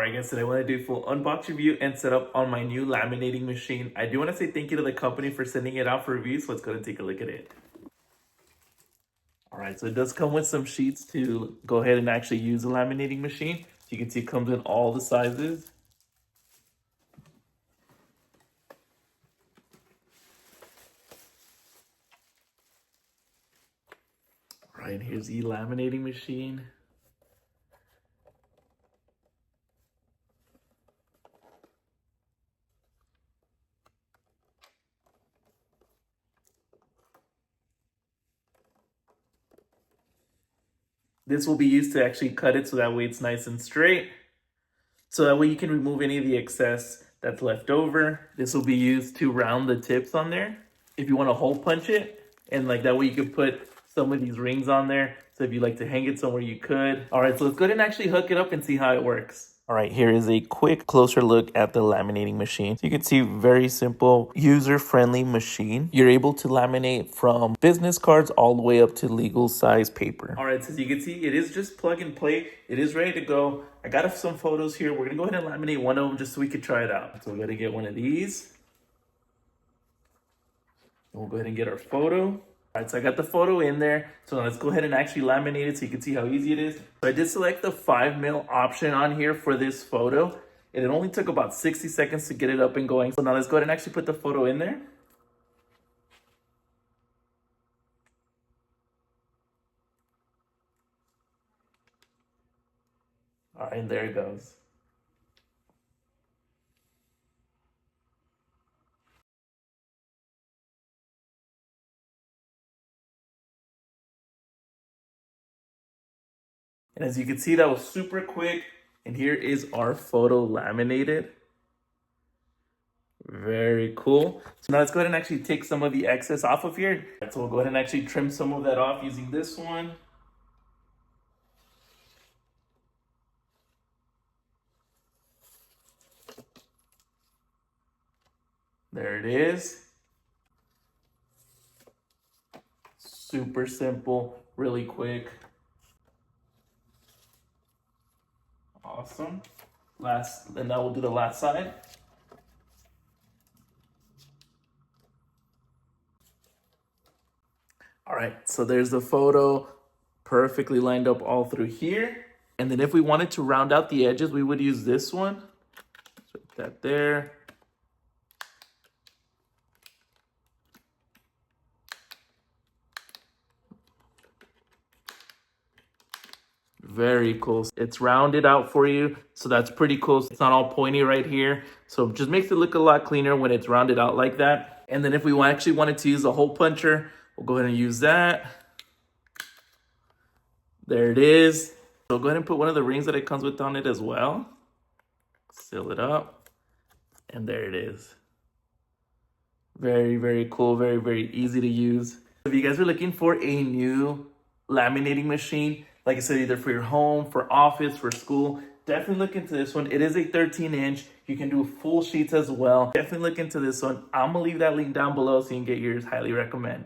Alright guys, today I want to do a full unbox review and setup on my new laminating machine. I do want to say thank you to the company for sending it out for review, so let's go and take a look at it. Alright, so it does come with some sheets to go ahead and actually use the laminating machine. So you can see it comes in all the sizes. Alright, here's the laminating machine. This will be used to actually cut it so that way it's nice and straight. So that way you can remove any of the excess that's left over. This will be used to round the tips on there. If you want to hole punch it, and like that way you could put some of these rings on there. So if you like to hang it somewhere, you could. All right, so let's go ahead and actually hook it up and see how it works. All right, here is a quick closer look at the laminating machine. So you can see very simple, user-friendly machine. You're able to laminate from business cards all the way up to legal size paper. All right, so as you can see, it is just plug and play. It is ready to go. I got some photos here. We're gonna go ahead and laminate one of them just so we could try it out. So we gotta get one of these. And we'll go ahead and get our photo. All right, so I got the photo in there. So let's go ahead and actually laminate it so you can see how easy it is. So I did select the 5mm option on here for this photo. And it only took about 60 seconds to get it up and going. So now let's go ahead and actually put the photo in there. All right, and there it goes. And as you can see, that was super quick. And here is our photo laminated. Very cool. So now let's go ahead and actually take some of the excess off of here. So we'll go ahead and actually trim some of that off using this one. There it is. Super simple, really quick. Awesome. And now we'll do the last side. All right, so there's the photo perfectly lined up all through here. And then if we wanted to round out the edges, we would use this one. Put that there. Very cool. It's rounded out for you, so that's pretty cool. It's not all pointy right here, so it just makes it look a lot cleaner when it's rounded out like that. And then if we actually wanted to use a hole puncher, we'll go ahead and use that. There it is. So go ahead and put one of the rings that it comes with on it as well. Seal it up, and there it is. Very, very cool. Very, very easy to use. If you guys are looking for a new laminating machine, like I said, either for your home, for office, for school, definitely look into this one. It is a 13-inch. You can do full sheets as well. Definitely look into this one. I'm gonna leave that link down below so you can get yours. Highly recommend.